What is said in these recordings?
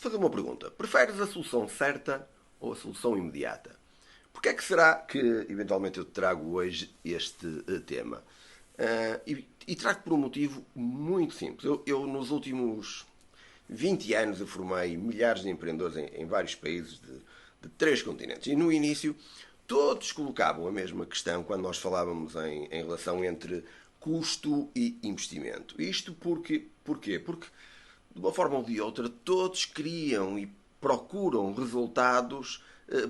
fazer uma pergunta. Preferes a solução certa ou a solução imediata? Porquê é que será que eventualmente eu te trago hoje este tema? E trago por um motivo muito simples. Eu nos últimos 20 anos eu formei milhares de empreendedores em vários países de 3 continentes. E no início todos colocavam a mesma questão quando nós falávamos em relação entre custo e investimento. Isto porquê? Porque de uma forma ou de outra todos criam e procuram resultados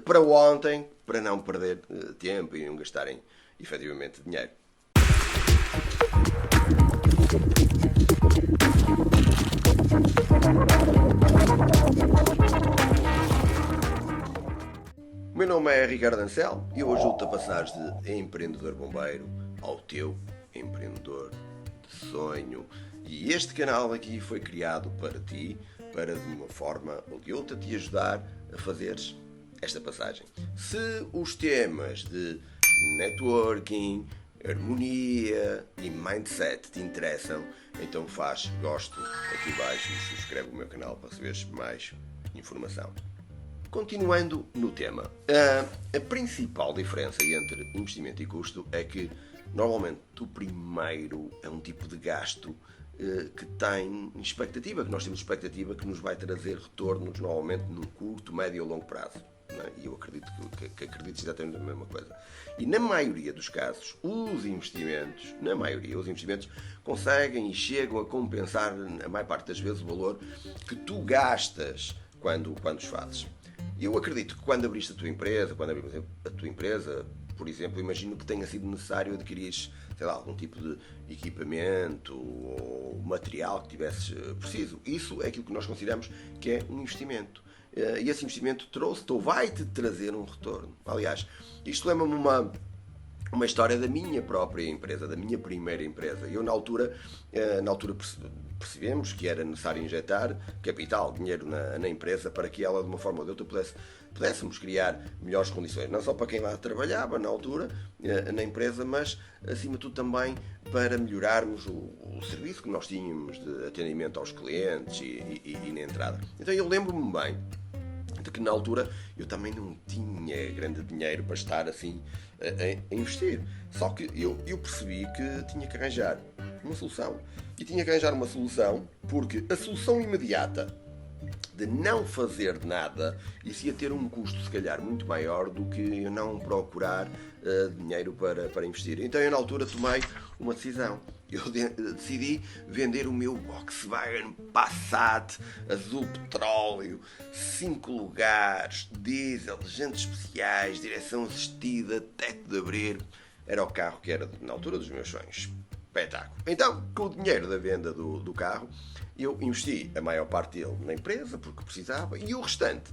para ontem, para não perder tempo e não gastarem efetivamente dinheiro. O meu nome é Ricardo Ancel e eu ajudo-te a passares de empreendedor bombeiro ao teu empreendedor de sonho. E este canal aqui foi criado para ti, para de uma forma ou de outra te ajudar a fazeres esta passagem. Se os temas de networking, harmonia e mindset te interessam, então faz gosto aqui abaixo e subscreve o meu canal para receberes mais informação. Continuando no tema, a principal diferença entre investimento e custo é que normalmente o primeiro é um tipo de gasto que tem expectativa, que nós temos expectativa que nos vai trazer retornos normalmente num curto, médio ou longo prazo. E eu acredito que acredites exatamente a mesma coisa. E na maioria dos casos, os investimentos conseguem e chegam a compensar, a maior parte das vezes, o valor que tu gastas quando os fazes. Eu acredito que quando abriste a tua empresa, por exemplo, imagino que tenha sido necessário adquirir, sei lá, algum tipo de equipamento ou material que tivesses preciso. Isso é aquilo que nós consideramos que é um investimento. E esse investimento trouxe-te ou vai-te trazer um retorno. Aliás, isto lembra-me uma história da minha própria empresa, da minha primeira empresa. Eu, na altura percebemos que era necessário injetar capital, dinheiro na empresa para que ela, de uma forma ou de outra, pudéssemos criar melhores condições. Não só para quem lá trabalhava na altura, na empresa, mas, acima de tudo, também para melhorarmos o serviço que nós tínhamos de atendimento aos clientes e na entrada. Então eu lembro-me bem de que na altura eu também não tinha grande dinheiro para estar assim a investir. Só que eu percebi que tinha que arranjar uma solução. E tinha que arranjar uma solução porque a solução imediata de não fazer nada, isso ia ter um custo se calhar muito maior do que eu não procurar dinheiro para investir. Então eu na altura tomei uma decisão. Eu decidi vender o meu Volkswagen Passat azul petróleo, 5 lugares, diesel, jantes especiais, direção assistida, teto de abrir. Era o carro que era na altura dos meus sonhos. Espetáculo. Então, com o dinheiro da venda do carro, eu investi a maior parte dele na empresa, porque precisava, e o restante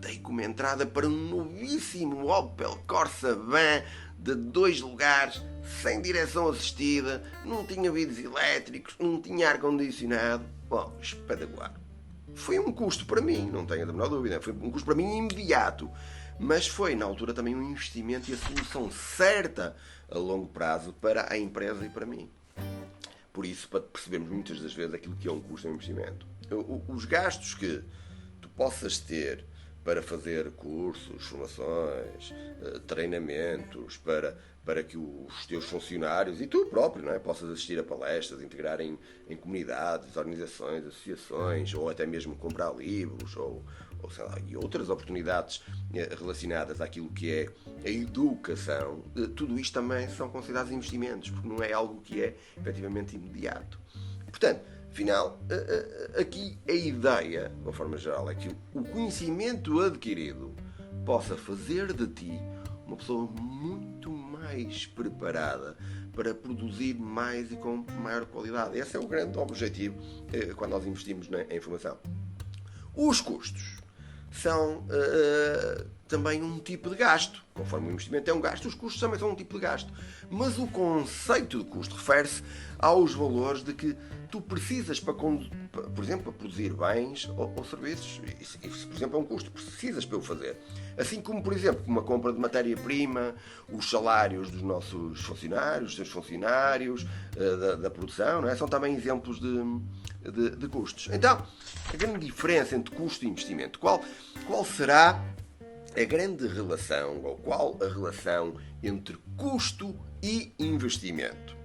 dei como entrada para um novíssimo Opel Corsa Van de 2 lugares, sem direção assistida, não tinha vidros elétricos, não tinha ar-condicionado. Bom, espetacular. Foi um custo para mim, não tenho a menor dúvida, foi um custo para mim imediato. Mas foi, na altura, também um investimento e a solução certa a longo prazo para a empresa e para mim. Por isso, para percebermos muitas das vezes aquilo que é um custo de investimento. Os gastos que tu possas ter para fazer cursos, formações, treinamentos, para que os teus funcionários e tu próprio, não é, possas assistir a palestras, integrar em comunidades, organizações, associações, ou até mesmo comprar livros, ou sei lá, e outras oportunidades relacionadas àquilo que é a educação, tudo isto também são considerados investimentos, porque não é algo que é efetivamente imediato. Portanto, afinal, aqui a ideia, de uma forma geral, é que o conhecimento adquirido possa fazer de ti uma pessoa muito mais preparada para produzir mais e com maior qualidade. Esse é o grande objetivo quando nós investimos na informação. Os custos são também um tipo de gasto. Conforme o investimento é um gasto, os custos também são um tipo de gasto. Mas o conceito de custo refere-se aos valores de que tu precisas para, por exemplo, para produzir bens ou serviços. Isso, por exemplo, é um custo. Precisas para o fazer. Assim como, por exemplo, uma compra de matéria-prima, os salários dos nossos funcionários, dos seus funcionários, da produção, não é? São também exemplos de custos. Então, a grande diferença entre custo e investimento, qual será a grande relação, ou qual a relação entre custo e investimento?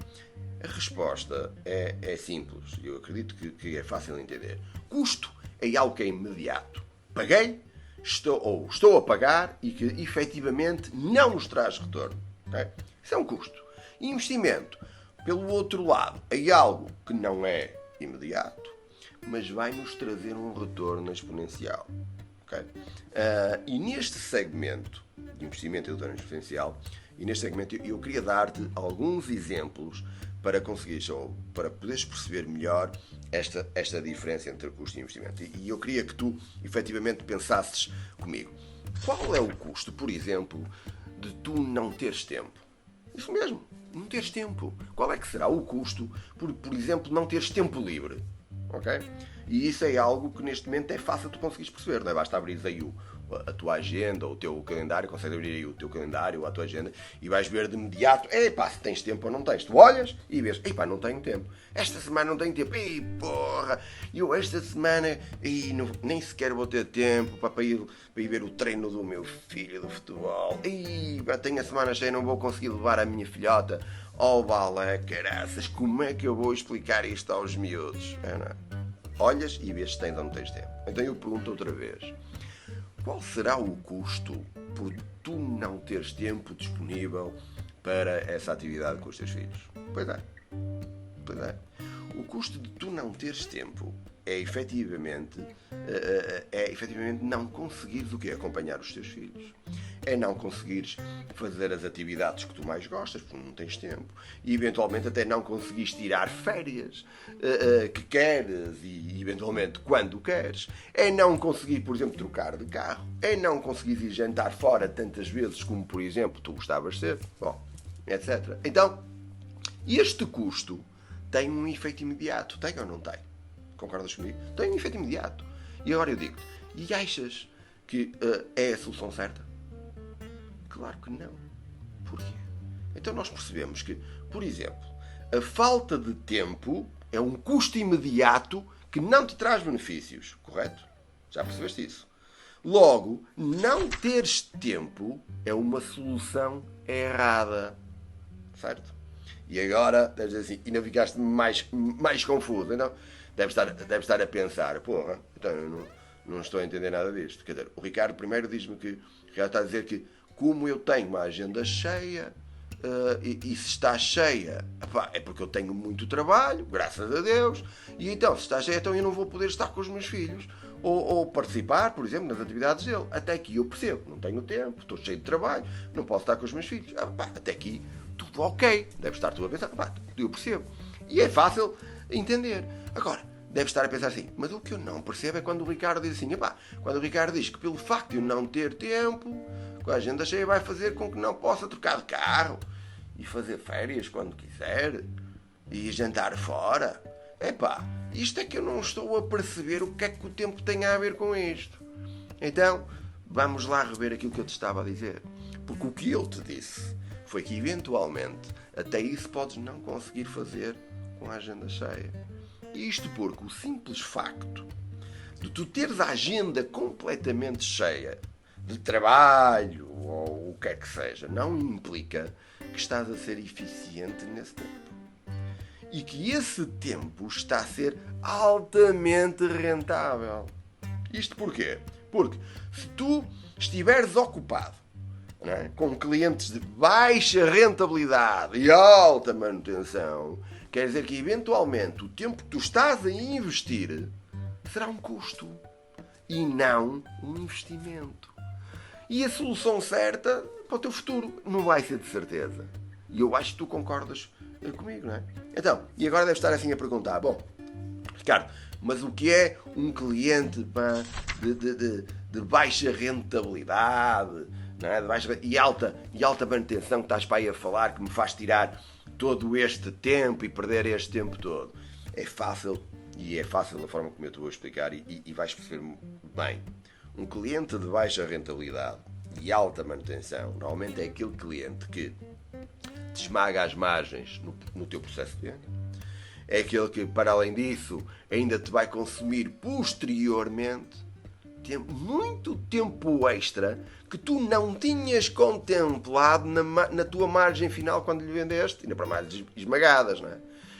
A resposta é simples, eu acredito que é fácil de entender. Custo é algo que é imediato. Paguei, estou a pagar e que efetivamente não nos traz retorno. Okay? Isso é um custo. Investimento, pelo outro lado, é algo que não é imediato, mas vai nos trazer um retorno exponencial. Okay? E neste segmento de investimento e retorno exponencial, eu queria dar-te alguns exemplos para conseguires, ou para poderes perceber melhor esta diferença entre custo e investimento. E eu queria que tu, efetivamente, pensasses comigo. Qual é o custo, por exemplo, de tu não teres tempo? Isso mesmo, não teres tempo. Qual é que será o custo, por exemplo, não teres tempo livre? Ok? E isso é algo que neste momento é fácil tu conseguires perceber, não é? Basta abrir aí a tua agenda, ou o teu calendário, consegues abrir aí o teu calendário ou a tua agenda e vais ver de imediato, se tens tempo ou não tens. Tu olhas e vês, não tenho tempo. Esta semana não tenho tempo. Eu esta semana nem sequer vou ter tempo para ir ver o treino do meu filho do futebol. Tenho a semana cheia, não vou conseguir levar a minha filhota ao balé, caraças. Como é que eu vou explicar isto aos miúdos? Olhas e vês se tens ou não tens tempo. Então eu pergunto outra vez. Qual será o custo por tu não teres tempo disponível para essa atividade com os teus filhos? Pois é. O custo de tu não teres tempo é efetivamente não conseguires o quê? Acompanhar os teus filhos. É não conseguires fazer as atividades que tu mais gostas, porque não tens tempo. E eventualmente até não conseguires tirar férias que queres e eventualmente quando queres. É não conseguir, por exemplo, trocar de carro. É não conseguir ir jantar fora tantas vezes como, por exemplo, tu gostavas de ser. Etc. Então, este custo tem um efeito imediato. Tem ou não tem? Concordas comigo? Tem um efeito imediato. E agora eu digo-te, e achas que é a solução certa? Claro que não. Porquê? Então nós percebemos que, por exemplo, a falta de tempo é um custo imediato que não te traz benefícios. Correto? Já percebeste isso? Logo, não teres tempo é uma solução errada. Certo? E agora, deves dizer assim, ainda ficaste mais confuso. Então, deves estar a pensar, então eu não estou a entender nada disto. Quer dizer, o Ricardo primeiro diz-me que, o Ricardo está a dizer que, como eu tenho uma agenda cheia, e se está cheia, é porque eu tenho muito trabalho, graças a Deus, e então, se está cheia, então eu não vou poder estar com os meus filhos, ou participar, por exemplo, nas atividades dele. Até aqui eu percebo, não tenho tempo, estou cheio de trabalho, não posso estar com os meus filhos. Até aqui tudo ok. Deve estar tu a pensar, eu percebo. E é fácil entender. Agora, deve estar a pensar assim, mas o que eu não percebo é quando o Ricardo diz assim, quando o Ricardo diz que pelo facto de eu não ter tempo, com a agenda cheia, vai fazer com que não possa trocar de carro e fazer férias quando quiser e jantar fora. Isto é que eu não estou a perceber o que é que o tempo tem a ver com isto. Então, vamos lá rever aquilo que eu te estava a dizer. Porque o que eu te disse foi que, eventualmente, até isso podes não conseguir fazer com a agenda cheia. Isto porque o simples facto de tu teres a agenda completamente cheia de trabalho ou o que é que seja, não implica que estás a ser eficiente nesse tempo. E que esse tempo está a ser altamente rentável. Isto porquê? Porque se tu estiveres ocupado, com clientes de baixa rentabilidade e alta manutenção, quer dizer que eventualmente o tempo que tu estás a investir será um custo e não um investimento. E a solução certa para o teu futuro não vai ser de certeza. E eu acho que tu concordas comigo, não é? Então, e agora deve estar assim a perguntar, Ricardo, mas o que é um cliente de baixa rentabilidade, não é? De baixa, e alta manutenção que estás para aí a falar, que me faz tirar todo este tempo e perder este tempo todo? É fácil, e é fácil da forma como eu te vou explicar e vais perceber bem. Um cliente de baixa rentabilidade e alta manutenção normalmente é aquele cliente que te esmaga as margens no teu processo de venda. é aquele que, para além disso, ainda te vai consumir posteriormente muito tempo extra que tu não tinhas contemplado na tua margem final quando lhe vendeste, ainda para mais esmagadas, não é?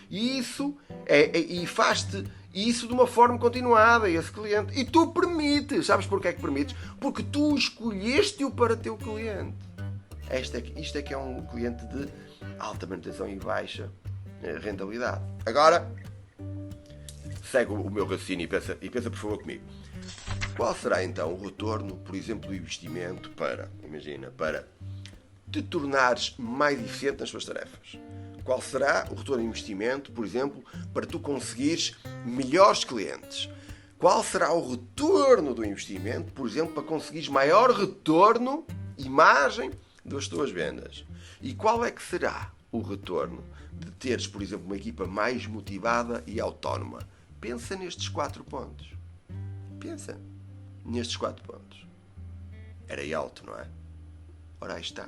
E isso e faz-te isso de uma forma continuada, esse cliente. E tu permites. Sabes porquê é que permites? Porque tu escolheste-o para teu cliente. Isto é que é um cliente de alta manutenção e baixa rentabilidade. Agora, segue o meu raciocínio e pensa por favor comigo. Qual será então o retorno, por exemplo, do investimento para te tornares mais eficiente nas tuas tarefas? Qual será o retorno do investimento, por exemplo, para tu conseguires melhores clientes? Qual será o retorno do investimento, por exemplo, para conseguires maior retorno e margem das tuas vendas? E qual é que será o retorno de teres, por exemplo, uma equipa mais motivada e autónoma? Pensa nestes 4 pontos. Pensa nestes 4 pontos. Era alto, não é? Ora, aí está.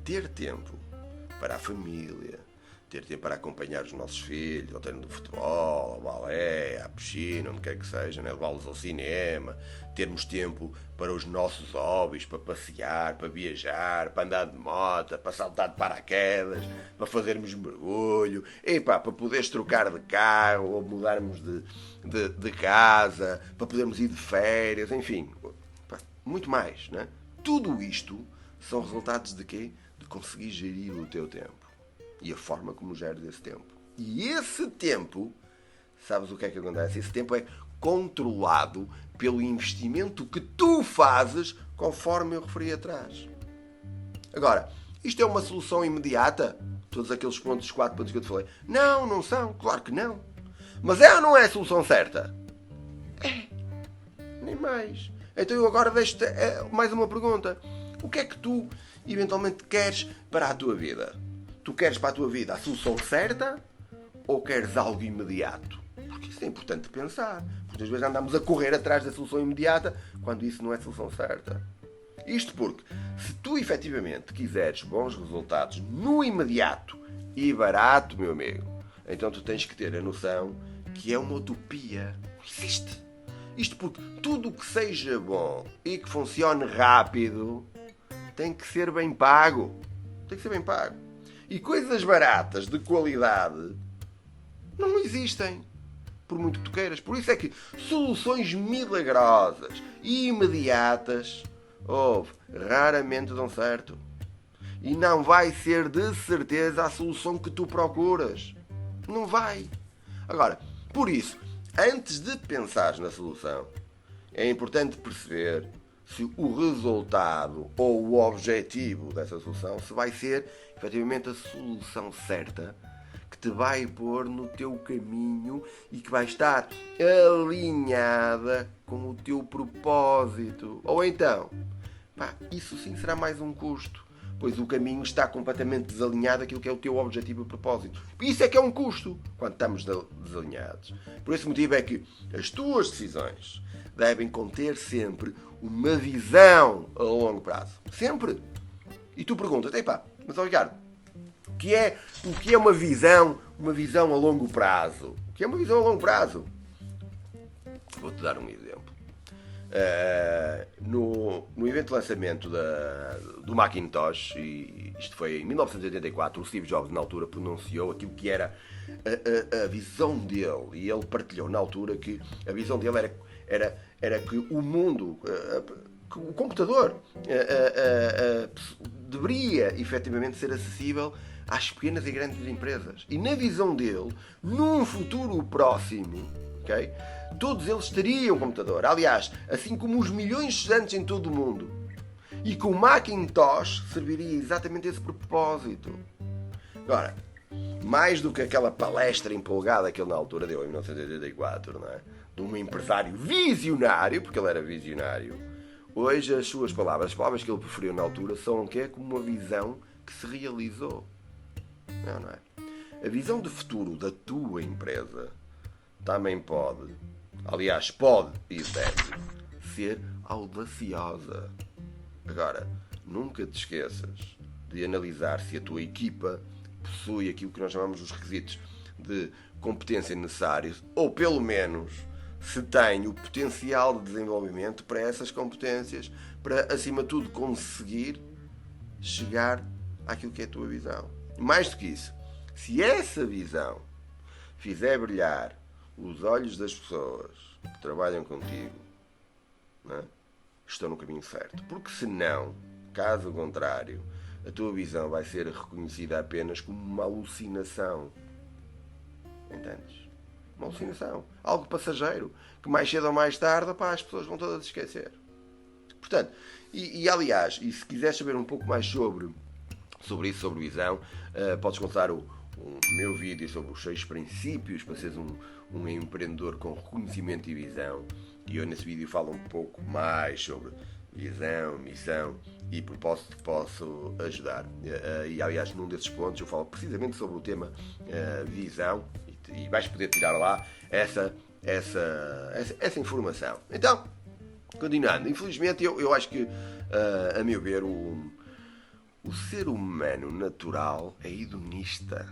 Ter tempo para a família, ter tempo para acompanhar os nossos filhos ao treino do futebol, ao balé, à piscina, onde quer que seja, né? Levá-los ao cinema, termos tempo para os nossos hobbies, para passear, para viajar, para andar de moto, para saltar de paraquedas, para fazermos mergulho, para poderes trocar de carro ou mudarmos de casa, para podermos ir de férias, enfim, muito mais, né? Tudo isto são resultados de quê? De conseguir gerir o teu tempo e a forma como geres esse tempo. E esse tempo, sabes o que é que acontece? Esse tempo é controlado pelo investimento que tu fazes, conforme eu referi atrás. Agora, isto é uma solução imediata? Todos aqueles pontos, 4 pontos que eu te falei? Não, não são. Claro que não. Mas é ou não é a solução certa? É. Nem mais. Então eu agora deixo-te mais uma pergunta. O que é que tu eventualmente queres para a tua vida? Tu queres para a tua vida a solução certa ou queres algo imediato? Porque isso é importante pensar. Muitas vezes andamos a correr atrás da solução imediata quando isso não é a solução certa. Isto porque, se tu efetivamente quiseres bons resultados no imediato e barato, meu amigo, então tu tens que ter a noção que é uma utopia. Não existe. Isto porque tudo o que seja bom e que funcione rápido tem que ser bem pago. Tem que ser bem pago. E coisas baratas, de qualidade, não existem. Por muito que tu queiras. Por isso é que soluções milagrosas e imediatas, raramente dão certo. E não vai ser de certeza a solução que tu procuras. Não vai. Agora, por isso, antes de pensares na solução, é importante perceber se o resultado ou o objetivo dessa solução se vai ser efetivamente a solução certa que te vai pôr no teu caminho e que vai estar alinhada com o teu propósito. Ou então, isso sim será mais um custo, pois o caminho está completamente desalinhado daquilo que é o teu objetivo e propósito. Isso é que é um custo quando estamos desalinhados. Por esse motivo é que as tuas decisões devem conter sempre uma visão a longo prazo. Sempre. E tu perguntas, mas Ricardo, o que é uma visão a longo prazo? O que é uma visão a longo prazo? Vou-te dar um exemplo. No evento de lançamento do Macintosh, e isto foi em 1984, o Steve Jobs na altura pronunciou aquilo que era a visão dele, e ele partilhou na altura que a visão dele era que o mundo, que o computador deveria efetivamente ser acessível às pequenas e grandes empresas. E na visão dele, num futuro próximo, okay, todos eles teriam computador. Aliás, assim como os milhões de estudantes em todo o mundo. E que o Macintosh serviria exatamente a esse propósito. Agora, mais do que aquela palestra empolgada que ele na altura deu em 1984, não é? De um empresário visionário, porque ele era visionário, hoje as suas palavras, as palavras que ele preferiu na altura, são o quê? Como uma visão que se realizou. Não é? A visão de futuro da tua empresa também pode, aliás, pode e deve ser audaciosa. Agora, nunca te esqueças de analisar se a tua equipa possui aquilo que nós chamamos os requisitos de competência necessária, ou pelo menos se tem o potencial de desenvolvimento para essas competências, para, acima de tudo, conseguir chegar àquilo que é a tua visão. Mais do que isso, se essa visão fizer brilhar os olhos das pessoas que trabalham contigo, não é? Estão no caminho certo. Porque senão, caso contrário, a tua visão vai ser reconhecida apenas como uma alucinação. Entendes? Uma alucinação. Algo passageiro, que mais cedo ou mais tarde, as pessoas vão todas esquecer. Portanto, aliás, e se quiseres saber um pouco mais sobre isso, sobre visão, podes consultar o meu vídeo sobre os 6 princípios para seres um empreendedor com reconhecimento e visão. E eu nesse vídeo falo um pouco mais sobre visão, missão e propósito que posso ajudar. E aliás, num desses pontos eu falo precisamente sobre o tema visão e vais poder tirar lá essa informação. Então, continuando, infelizmente eu acho que, a meu ver, o ser humano natural é hedonista.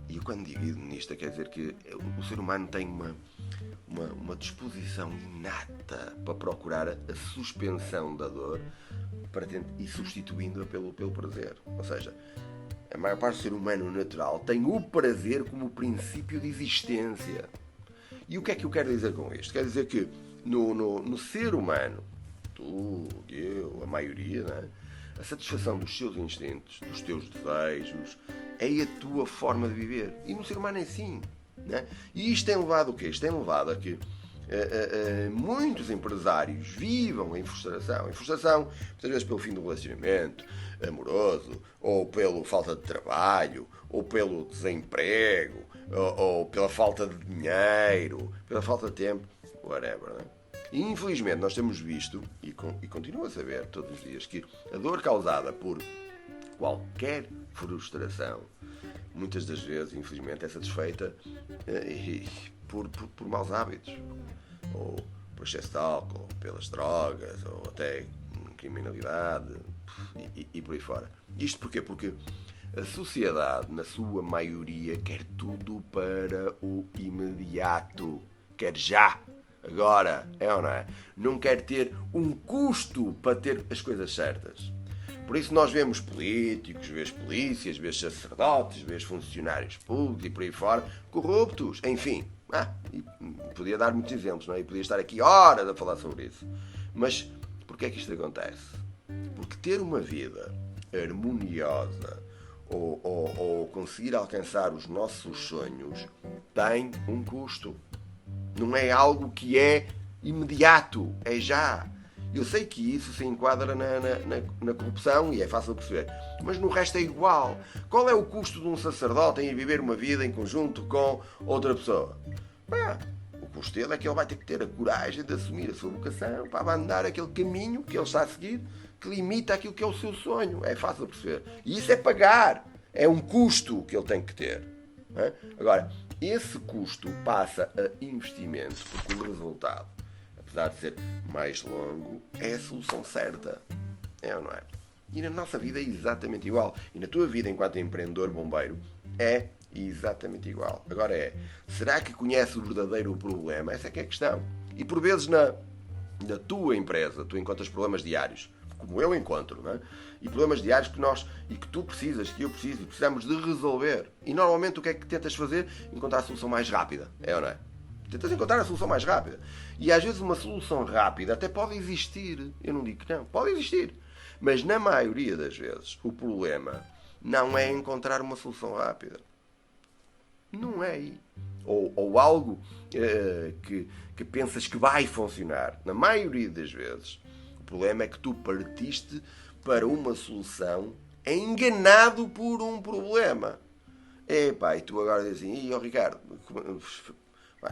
E eu, quando digo hedonista, quer dizer que o ser humano tem uma disposição inata para procurar a suspensão da dor e substituindo-a pelo prazer. Ou seja, a maior parte do ser humano natural tem o prazer como princípio de existência. E o que é que eu quero dizer com isto? Quero dizer que no ser humano, tu, eu, a maioria, não é? A satisfação dos seus instintos, dos teus desejos, é a tua forma de viver. E no ser humano é assim. Não é? E isto tem levado a quê? Isto tem levado a que muitos empresários vivam em frustração. Em frustração, muitas vezes pelo fim do relacionamento amoroso, ou pela falta de trabalho, ou pelo desemprego, ou pela falta de dinheiro, pela falta de tempo, whatever, não é? E infelizmente nós temos visto, e continuo a saber todos os dias, que a dor causada por qualquer frustração, muitas das vezes, infelizmente, é satisfeita por maus hábitos, ou por excesso de álcool, pelas drogas, ou até criminalidade, e por aí fora. Isto porquê? Porque a sociedade, na sua maioria, quer tudo para o imediato, quer já. Agora, é ou não é? Não quer ter um custo para ter as coisas certas. Por isso nós vemos políticos, vemos polícias, vemos sacerdotes, vemos funcionários públicos e por aí fora, corruptos, enfim. E podia dar muitos exemplos, não é? E podia estar aqui horas a falar sobre isso. Mas porquê é que isto acontece? Porque ter uma vida harmoniosa ou conseguir alcançar os nossos sonhos tem um custo. Não é algo que é imediato, é já. Eu sei que isso se enquadra na corrupção e é fácil de perceber, mas no resto é igual. Qual é o custo de um sacerdote em viver uma vida em conjunto com outra pessoa? O custo dele é que ele vai ter que ter a coragem de assumir a sua vocação para abandonar aquele caminho que ele está a seguir, que limita aquilo que é o seu sonho. É fácil de perceber. E isso é pagar. É um custo que ele tem que ter. Agora, esse custo passa a investimento, porque o resultado, apesar de ser mais longo, é a solução certa. É ou não é? E na nossa vida é exatamente igual. E na tua vida, enquanto empreendedor bombeiro, é exatamente igual. Agora será que conhece o verdadeiro problema? Essa é que é a questão. E por vezes na tua empresa, tu encontras problemas diários, como eu encontro, não é? E problemas diários que tu precisas, que eu preciso, e precisamos de resolver. E normalmente o que é que tentas fazer? Encontrar a solução mais rápida. É ou não é? Tentas encontrar a solução mais rápida. E às vezes uma solução rápida até pode existir. Eu não digo que não. Pode existir. Mas na maioria das vezes o problema não é encontrar uma solução rápida. Não é aí. Ou algo que pensas que vai funcionar. Na maioria das vezes o problema é que tu partiste para uma solução enganado por um problema. E tu agora dizes assim, Ricardo,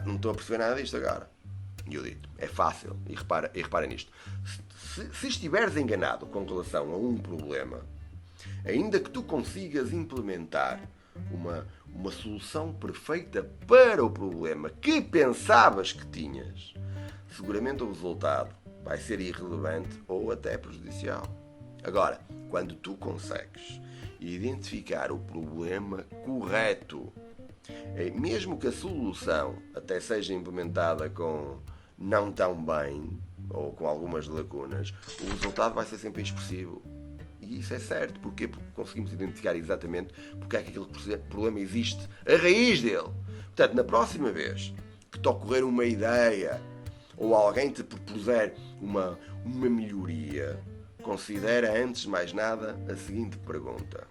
não estou a perceber nada disto agora. E eu digo, é fácil. E repara nisto. Se estiveres enganado com relação a um problema, ainda que tu consigas implementar uma solução perfeita para o problema que pensavas que tinhas, seguramente o resultado vai ser irrelevante ou até prejudicial. Agora, quando tu consegues identificar o problema correto Mesmo que a solução até seja implementada com não tão bem, ou com algumas lacunas, o resultado vai ser sempre expressivo. E isso é certo. Porquê? Porque conseguimos identificar exatamente porque é que aquele problema existe, a raiz dele. Portanto, na próxima vez que te ocorrer uma ideia ou alguém te propuser uma melhoria, considera antes de mais nada a seguinte pergunta.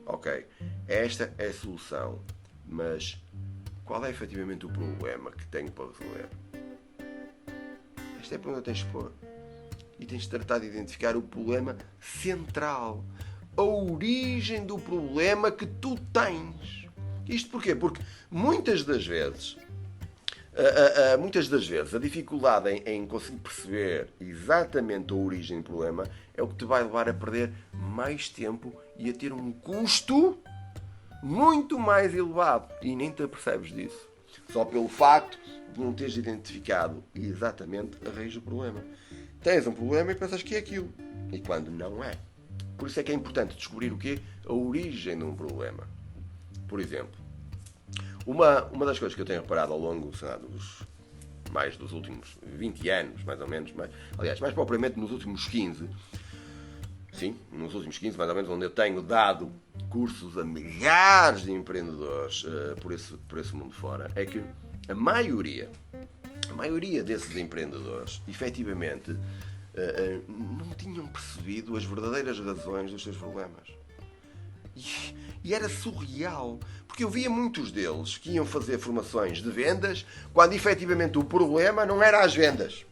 Ok, esta é a solução, mas qual é efetivamente o problema que tenho para resolver? Esta é a pergunta que tens de pôr. E tens de tratar de identificar o problema central. A origem do problema que tu tens. Isto porquê? Porque muitas das vezes a dificuldade em conseguir perceber exatamente a origem do problema é o que te vai levar a perder mais tempo e a ter um custo muito mais elevado. E nem te apercebes disso. Só pelo facto de não teres identificado exatamente a raiz do problema. Tens um problema e pensas que é aquilo. E quando não é. Por isso é que é importante descobrir o quê? A origem de um problema. Por exemplo, uma das coisas que eu tenho reparado ao longo dos últimos 20 anos, mais ou menos, aliás, mais propriamente nos últimos 15, sim, nos últimos 15, mais ou menos, onde eu tenho dado cursos a milhares de empreendedores por esse mundo fora, é que a maioria desses empreendedores, efetivamente, não tinham percebido as verdadeiras razões dos seus problemas. E era surreal, porque eu via muitos deles que iam fazer formações de vendas, quando efetivamente o problema não era as vendas.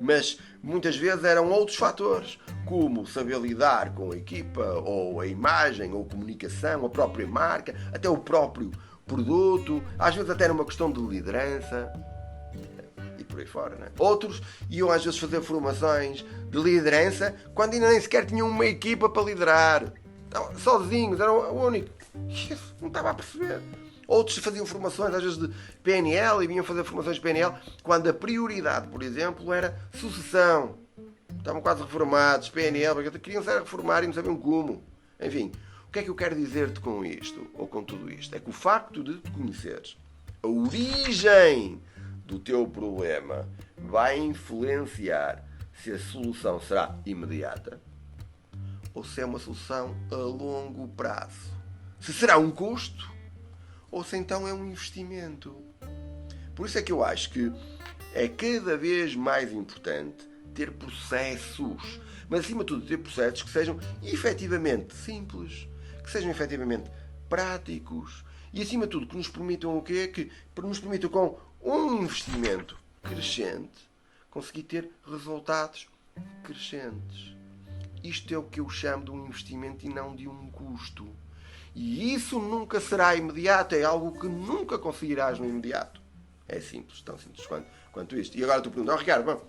Mas muitas vezes eram outros fatores, como saber lidar com a equipa, ou a imagem, ou a comunicação, a própria marca, até o próprio produto, às vezes até numa questão de liderança e por aí fora, né? Outros iam às vezes fazer formações de liderança quando ainda nem sequer tinham uma equipa para liderar. Estavam sozinhos, eram o único. Isso não estava a perceber. Outros faziam formações, às vezes de PNL, e vinham fazer formações de PNL, quando a prioridade, por exemplo, era sucessão. Estavam quase reformados, PNL, porque queriam se reformar e não sabiam como. Enfim, o que é que eu quero dizer-te com isto, ou com tudo isto? É que o facto de te conheceres a origem do teu problema vai influenciar se a solução será imediata ou se é uma solução a longo prazo. Se será um custo ou se então é um investimento. Por isso é que eu acho que é cada vez mais importante ter processos, mas acima de tudo ter processos que sejam efetivamente simples, que sejam efetivamente práticos e acima de tudo que nos permitam o quê? Que nos permitam com um investimento crescente conseguir ter resultados crescentes. Isto é o que eu chamo de um investimento e não de um custo. E isso nunca será imediato, é algo que nunca conseguirás no imediato. É simples, tão simples quanto isto. E agora tu perguntas, Ricardo, bom,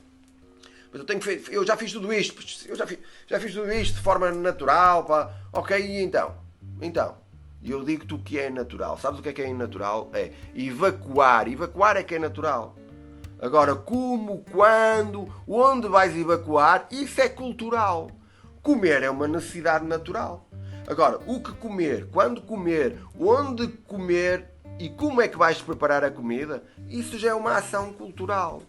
mas eu já fiz tudo isto, eu já fiz tudo isto de forma natural, pá. Ok, e então? E eu digo-te o que é natural. Sabes o que é natural? É evacuar. Evacuar é que é natural. Agora, como, quando, onde vais evacuar, isso é cultural. Comer é uma necessidade natural. Agora, o que comer, quando comer, onde comer e como é que vais preparar a comida, isso já é uma ação cultural.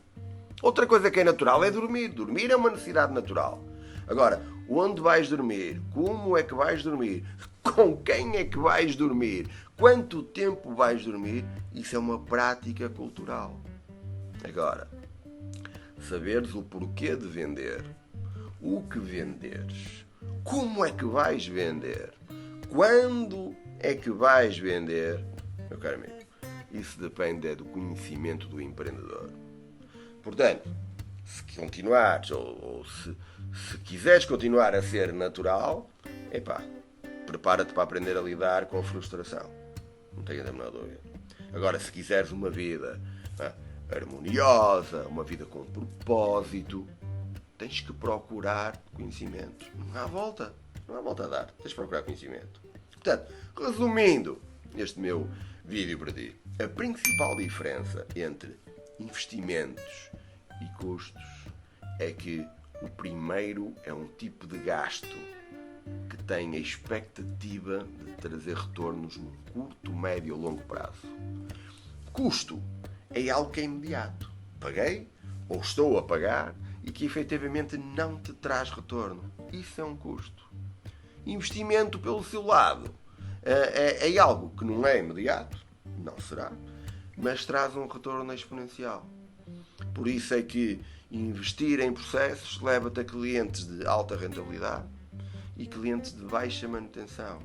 Outra coisa que é natural é dormir. Dormir é uma necessidade natural. Agora, onde vais dormir, como é que vais dormir, com quem é que vais dormir, quanto tempo vais dormir, isso é uma prática cultural. Agora, saberes o porquê de vender, o que venderes, como é que vais vender, quando é que vais vender, meu caro amigo, isso depende do conhecimento do empreendedor. Portanto, se continuares ou se quiseres continuar a ser natural, prepara-te para aprender a lidar com a frustração. Não tenho a menor dúvida. Agora, se quiseres uma vida harmoniosa, uma vida com propósito, tens que procurar conhecimento. Não há volta a dar. Tens de procurar conhecimento. Portanto, resumindo este meu vídeo para ti, a principal diferença entre investimentos e custos é que o primeiro é um tipo de gasto que tem a expectativa de trazer retornos no curto, médio ou longo prazo. Custo é algo que é imediato. Paguei ou estou a pagar e que efetivamente não te traz retorno. Isso é um custo. Investimento, pelo seu lado, é algo que não é imediato, não será, mas traz um retorno exponencial. Por isso é que investir em processos leva-te a clientes de alta rentabilidade e clientes de baixa manutenção.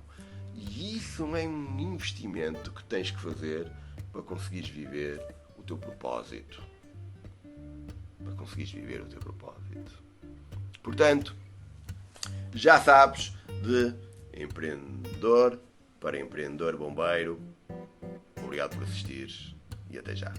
E isso é um investimento que tens que fazer para conseguires viver o teu propósito. Para conseguires viver o teu propósito. Portanto, já sabes, de empreendedor para empreendedor bombeiro. Obrigado por assistires e até já.